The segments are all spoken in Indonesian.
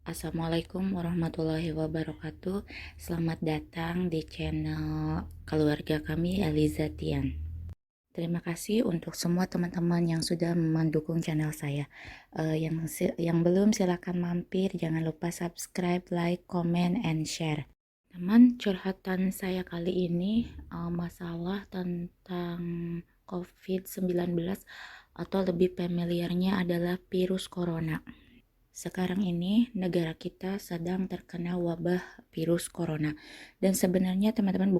Assalamualaikum warahmatullahi wabarakatuh. Selamat datang di channel keluarga kami Eliza Tian. Terima kasih untuk semua teman-teman yang sudah mendukung channel saya. Yang belum silakan mampir, jangan lupa subscribe, like, comment, and share. Teman, curhatan saya kali ini masalah tentang COVID-19 atau lebih familiarnya adalah virus corona. Sekarang ini negara kita sedang terkena wabah virus corona. Dan sebenarnya teman-teman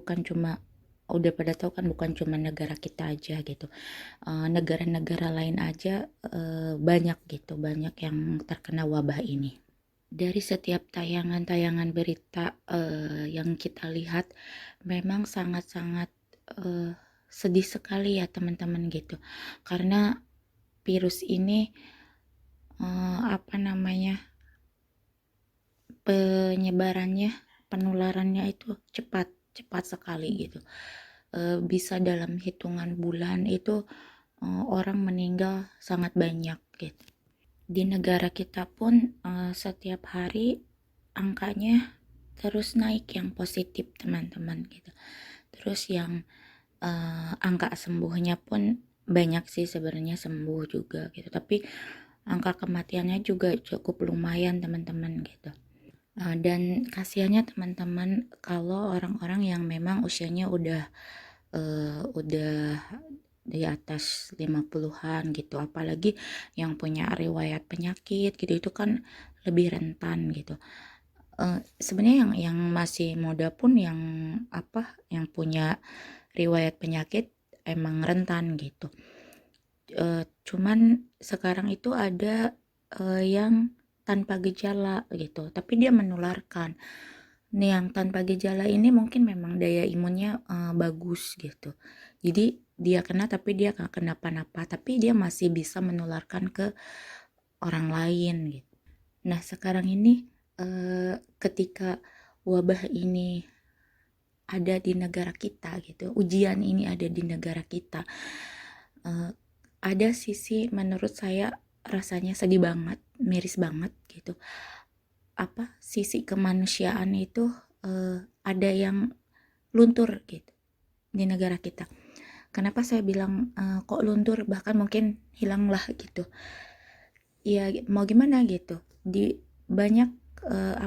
udah pada tahu kan, bukan cuma negara kita aja gitu. Negara-negara lain aja banyak gitu, banyak yang terkena wabah ini. Dari setiap tayangan-tayangan berita yang kita lihat, memang sangat-sangat sedih sekali ya teman-teman gitu. Karena virus ini penyebarannya, penularannya itu cepat sekali gitu. Bisa dalam hitungan bulan itu orang meninggal sangat banyak gitu. Di negara kita pun setiap hari angkanya terus naik yang positif teman-teman gitu. Terus yang angka sembuhnya pun banyak sih sebenarnya, sembuh juga gitu. Tapi angka kematiannya juga cukup lumayan teman-teman gitu. Dan kasihannya teman-teman kalau orang-orang yang memang usianya udah di atas 50-an gitu, apalagi yang punya riwayat penyakit gitu, itu kan lebih rentan gitu. Sebenarnya yang masih muda pun yang punya riwayat penyakit emang rentan gitu. Cuman sekarang itu ada yang tanpa gejala gitu, tapi dia menularkan. Nih yang tanpa gejala ini mungkin memang daya imunnya bagus gitu. Jadi dia kena tapi dia gak kenapa-napa, tapi dia masih bisa menularkan ke orang lain gitu. Nah sekarang ini ketika wabah ini ada di negara kita gitu, ujian ini ada di negara kita, ada sisi menurut saya rasanya sedih banget, miris banget gitu. Sisi kemanusiaan itu ada yang luntur gitu di negara kita. Kenapa saya bilang kok luntur, bahkan mungkin hilang lah gitu. Ya mau gimana gitu. Di banyak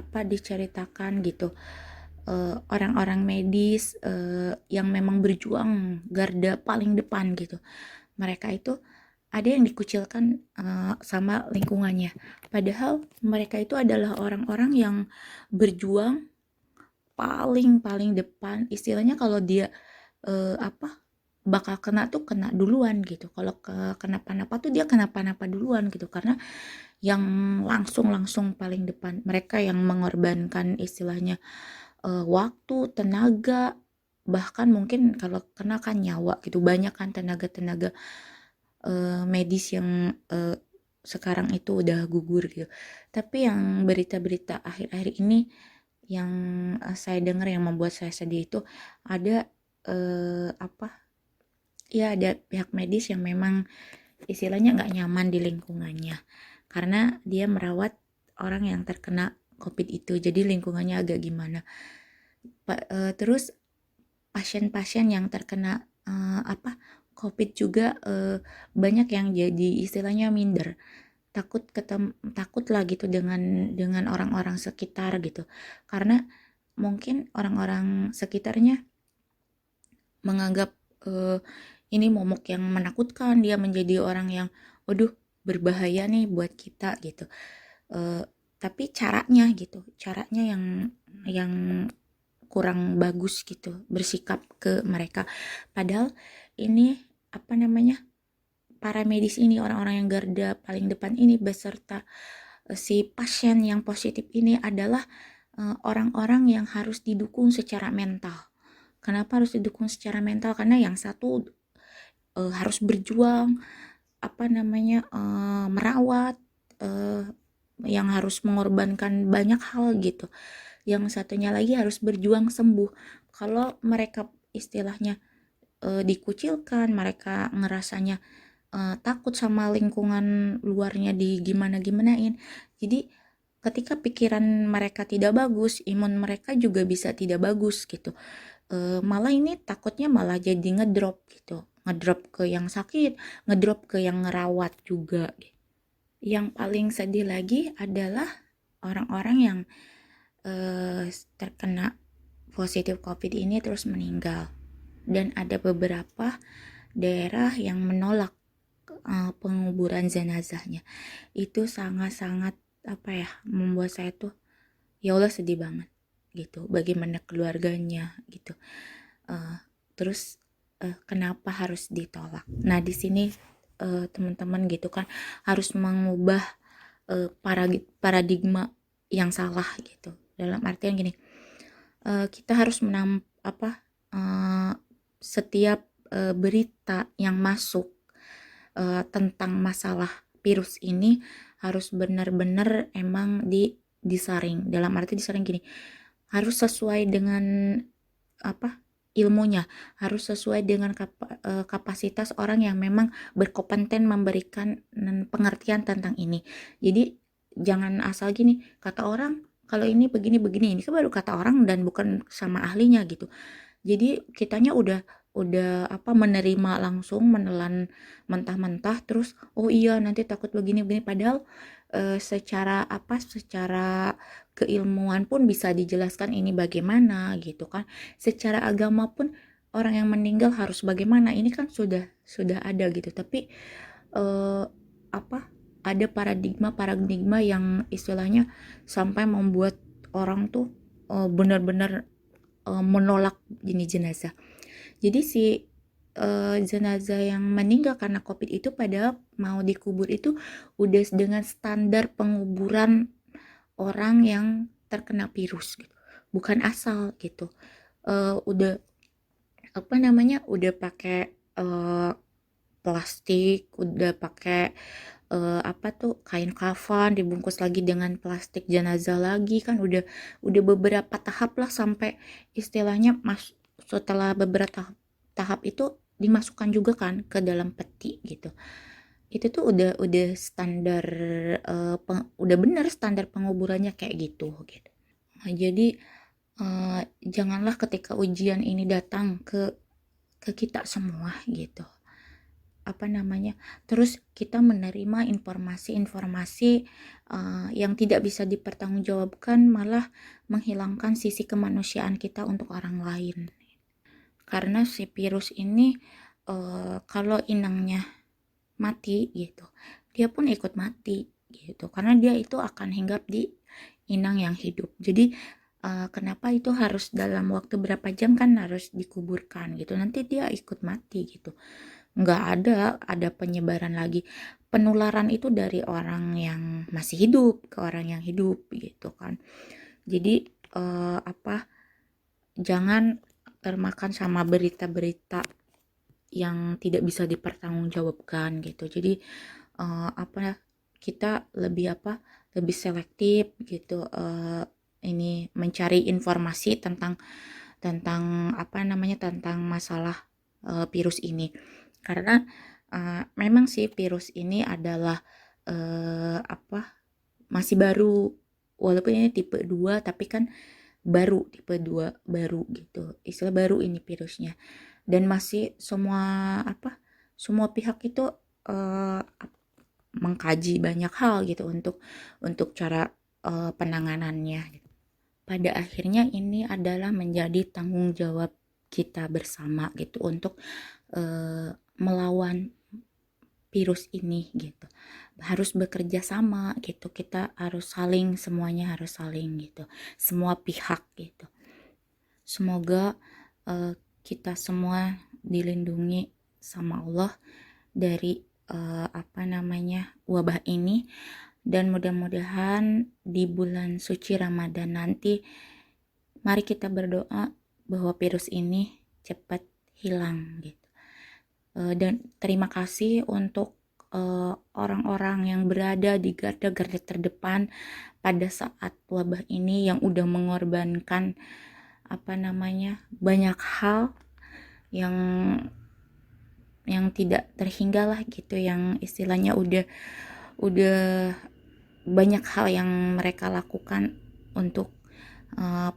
diceritakan gitu. Orang-orang medis yang memang berjuang garda paling depan gitu. Mereka itu ada yang dikucilkan sama lingkungannya. Padahal mereka itu adalah orang-orang yang berjuang paling depan. Istilahnya kalau dia bakal kena tuh kena duluan gitu. Kalau kenapa-napa tuh dia kenapa-napa duluan gitu. Karena yang langsung paling depan. Mereka yang mengorbankan istilahnya waktu, tenaga, bahkan mungkin kalau kena kan nyawa gitu. Banyak kan tenaga-tenaga medis yang sekarang itu udah gugur gitu. Tapi yang berita-berita akhir-akhir ini yang saya dengar yang membuat saya sedih itu ada ada pihak medis yang memang istilahnya nggak nyaman di lingkungannya karena dia merawat orang yang terkena COVID itu, jadi lingkungannya agak gimana. Terus pasien-pasien yang terkena COVID juga banyak yang jadi istilahnya minder, takut lah gitu dengan orang-orang sekitar gitu, karena mungkin orang-orang sekitarnya menganggap ini momok yang menakutkan, dia menjadi orang yang waduh berbahaya nih buat kita gitu. Tapi caranya yang kurang bagus gitu bersikap ke mereka. Padahal ini para medis ini, orang-orang yang garda paling depan ini beserta si pasien yang positif ini adalah orang-orang yang harus didukung secara mental. Kenapa harus didukung secara mental? Karena yang satu harus berjuang merawat, yang harus mengorbankan banyak hal gitu. Yang satunya lagi harus berjuang sembuh. Kalau mereka istilahnya dikucilkan, mereka ngerasanya takut sama lingkungan luarnya di gimana-gimanain. Jadi ketika pikiran mereka tidak bagus, imun mereka juga bisa tidak bagus gitu. Malah ini takutnya malah jadi ngedrop gitu, ngedrop ke yang sakit, ngedrop ke yang ngerawat juga. Yang paling sedih lagi adalah orang-orang yang terkena positif COVID ini terus meninggal. Dan ada beberapa daerah yang menolak penguburan jenazahnya. Itu sangat-sangat membuat saya tuh ya Allah sedih banget gitu. Bagaimana keluarganya gitu. Terus kenapa harus ditolak? Nah di sini teman-teman gitu kan harus mengubah paradigma yang salah gitu. Dalam artian gini, kita harus setiap berita yang masuk tentang masalah virus ini harus benar-benar emang disaring. Dalam arti disaring gini, harus sesuai dengan ilmunya, harus sesuai dengan kapasitas orang yang memang berkompeten memberikan pengertian tentang ini. Jadi jangan asal gini, kata orang kalau ini begini, ini kan baru kata orang dan bukan sama ahlinya gitu. Jadi kitanya udah menerima langsung, menelan mentah-mentah, terus oh iya nanti takut begini padahal secara keilmuan pun bisa dijelaskan ini bagaimana gitu kan. Secara agama pun orang yang meninggal harus bagaimana, ini kan sudah ada gitu. Tapi eh, ada paradigma yang istilahnya sampai membuat orang tuh benar-benar menolak jenazah. Jadi si jenazah yang meninggal karena COVID itu padahal mau dikubur itu udah dengan standar penguburan orang yang terkena virus gitu. Bukan asal gitu. Udah udah pakai plastik, udah pakai kain kafan dibungkus lagi dengan plastik jenazah lagi, kan udah beberapa tahap lah sampai istilahnya setelah beberapa tahap itu dimasukkan juga kan ke dalam peti gitu. Itu tuh udah standar udah benar standar penguburannya kayak gitu. Nah, jadi janganlah ketika ujian ini datang ke kita semua gitu, terus kita menerima informasi-informasi yang tidak bisa dipertanggungjawabkan, malah menghilangkan sisi kemanusiaan kita untuk orang lain. Karena si virus ini kalau inangnya mati gitu, dia pun ikut mati gitu, karena dia itu akan hinggap di inang yang hidup. Jadi kenapa itu harus dalam waktu berapa jam kan harus dikuburkan gitu, nanti dia ikut mati gitu. Nggak ada penyebaran lagi. Penularan itu dari orang yang masih hidup ke orang yang hidup gitu kan. Jadi jangan termakan sama berita-berita yang tidak bisa dipertanggungjawabkan gitu. Jadi kita lebih selektif gitu, ini mencari informasi tentang tentang masalah virus ini. Karena memang sih virus ini adalah masih baru, walaupun ini tipe 2 tapi kan baru, tipe 2 baru gitu, istilah baru ini virusnya, dan masih semua pihak itu mengkaji banyak hal gitu untuk cara penanganannya. Pada akhirnya ini adalah menjadi tanggung jawab kita bersama gitu untuk melawan virus ini gitu. Harus bekerja sama gitu. Kita harus semuanya harus saling gitu. Semua pihak gitu. Semoga kita semua dilindungi sama Allah dari wabah ini, dan mudah-mudahan di bulan suci Ramadan nanti mari kita berdoa bahwa virus ini cepat hilang gitu. Dan terima kasih untuk orang-orang yang berada di garda-garda terdepan pada saat wabah ini, yang udah mengorbankan banyak hal yang tidak terhingga lah gitu, yang istilahnya udah banyak hal yang mereka lakukan untuk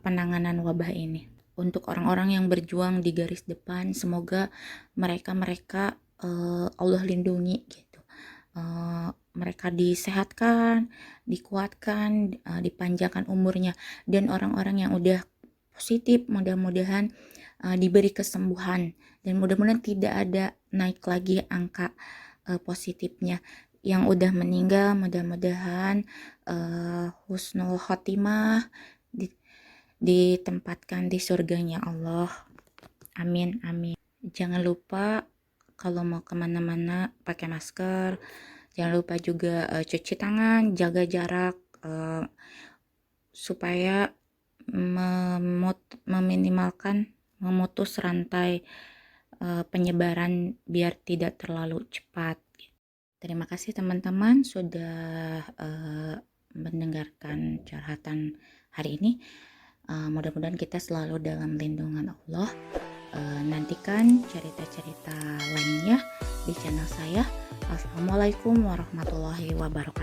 penanganan wabah ini. Untuk orang-orang yang berjuang di garis depan, semoga mereka Allah lindungi gitu. Mereka disehatkan, dikuatkan, dipanjangkan umurnya, dan orang-orang yang udah positif mudah-mudahan diberi kesembuhan, dan mudah-mudahan tidak ada naik lagi angka positifnya. Yang udah meninggal mudah-mudahan husnul khotimah, ditempatkan di surganya Allah. Amin amin. Jangan lupa kalau mau kemana-mana pakai masker. Jangan lupa juga cuci tangan, jaga jarak, supaya memutus rantai penyebaran biar tidak terlalu cepat. Terima kasih teman-teman sudah mendengarkan curhatan hari ini. Mudah-mudahan kita selalu dalam lindungan Allah. Nantikan cerita-cerita lainnya di channel saya. Assalamualaikum warahmatullahi wabarakatuh.